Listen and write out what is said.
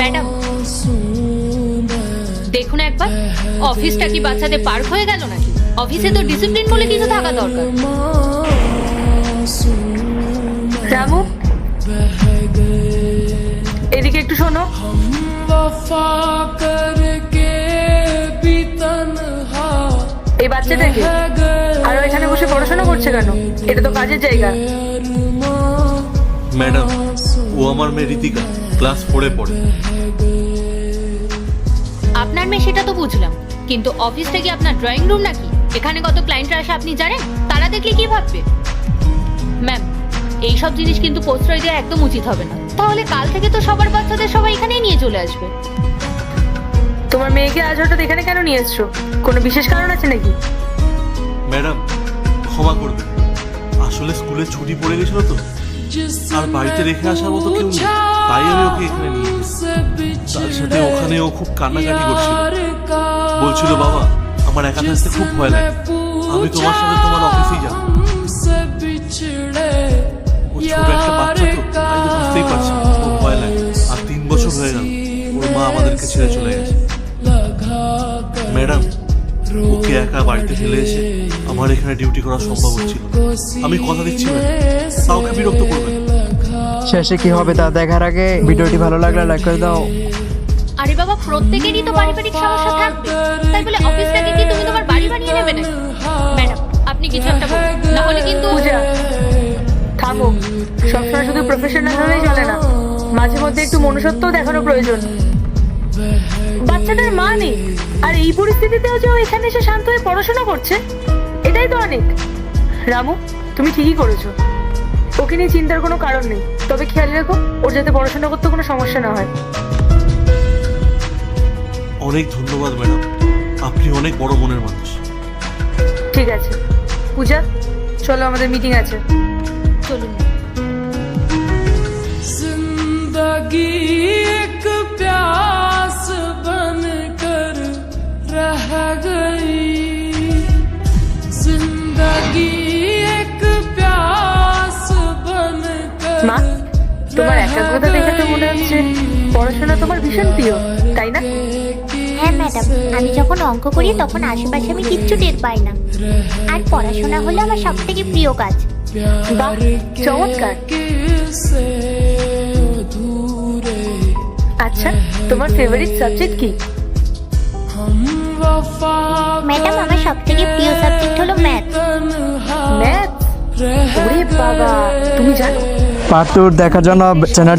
Madam দেখুন একবার, অফিসটা কি বাচ্চাদের পার্ক হয়ে গেল নাকি? অফিসে তো ডিসিপ্লিন বলে কিছু থাকা দরকার। রামু, এদিকে একটু শোনো। এই বাচ্চাটাকে আর এখানে বসে পড়াশোনা করছে কেন? এটা তো কাজের জায়গা। ম্যাডাম, ও আমার মেয়ে রীতিকা, ক্লাস 4-এ পড়ে। আপনার মেয়ে সেটা তো বুঝলাম, কিন্তু অফিসটা কি আপনার ড্রয়িং রুম নাকি? এখানে কত ক্লায়েন্টরা আসে আপনি জানেন? তারা দেখলে কি ভাববে? ম্যাম, এইসব জিনিস কিন্তু প্রশ্রয় দেওয়া একদম উচিত হবে না। তাহলে কাল থেকে তো সবার বাচ্চাদের সবাই এখানেই নিয়ে চলে আসবে। তোমার মেয়েকে আজ হঠাৎ এখানে কেন নিয়ে এসছো? কোনো বিশেষ কারণ আছে নাকি? ম্যাডাম, ক্ষমা করবেন, আসলে স্কুলে ছুটি পড়ে গেছিল তো, আর বাড়িতে রেখে আসার মতো কেউ নেই, তাই আমি ওকে এখানে নিয়ে এসেছি। তার সাথে ওখানে ও খুব কান্নাকাটি করছিল, বলছিল বাবা আমার একা থাকতে খুব ভয় লাগে, আমি তোমার সাথে তোমার অফিসেই যাবো। ও ছোট একটা বাচ্চা তো, তাই তো বুঝতেই পারছি ওর ভয় লাগে। আর 3 বছর হয়ে গেল ওর মা আমাদেরকে ছেড়ে চলে গেছে। ম্যাডাম, ওকে একা বাড়িতে ফেলে এসে আমার এখানে ডিউটি করা সম্ভব হচ্ছিল। আমি কথা দিচ্ছি ম্যাডাম, কাউকে বিরক্ত করবেন না। শেষে কি হবে তা দেখার আগে ভিডিওটি ভালো লাগলে লাইক করে দাও। আরে বাবা, প্রত্যেকেরই তো পারিবারিক সমস্যা থাকবে, তাই বলে অফিসটাকে কি তুমি তোমার বাড়ি বানিয়ে নেবে নাকি? ম্যাডাম, আপনি কিছু একটা বলুন, না হলে কিন্তু। পূজা, থামো। সবসময় শুধু প্রফেশনাল হলেই চলে না, মাঝে মধ্যে একটু মনুষ্যত্বও দেখানো প্রয়োজন। বাচ্চাটার মা নেই, আর এই পরিস্থিতিতেও যে ও এখানে এসে শান্ত হয়ে পড়াশোনা করছে, এটাই তো অনেক। রামু, তুমি ঠিকই করেছো, ওকে নিয়ে চিন্তার কোনো কারণ নেই। তবে খেয়াল রেখো ওর যাতে পড়াশোনা করতে কোনো সমস্যা না হয়। অনেক ধন্যবাদ ম্যাডাম, আপনি অনেক বড় মনের মানুষ। ঠিক আছে পূজা, চলো আমাদের মিটিং আছে। চলুন। जिंदगी एक प्यास बनकर रह गई, जिंदगी एक प्यास बनकर। মা, তোমার একাগ্রতা দেখে তো মনে হচ্ছে পড়াশোনা তোমার ভীষণ প্রিয়, তাই না? হ্যাঁ ম্যাডাম, আমি যখন অঙ্ক করি তখন আশেপাশে আমি কিচ্ছু টের পাই না, আর পড়াশোনা হলো আমার সব থেকে প্রিয় কাজ। বাহ, চমৎকার। আচ্ছা, তোমার ফেভারিট সাবজেক্ট কি? ম্যাডাম, আমার সব থেকে প্রিয় সাবজেক্ট হলো ম্যাথ। ম্যাথ? ওরে বাবা, তুমি জানো? পার্ট 2 দেখার জন্য চ্যানেলটি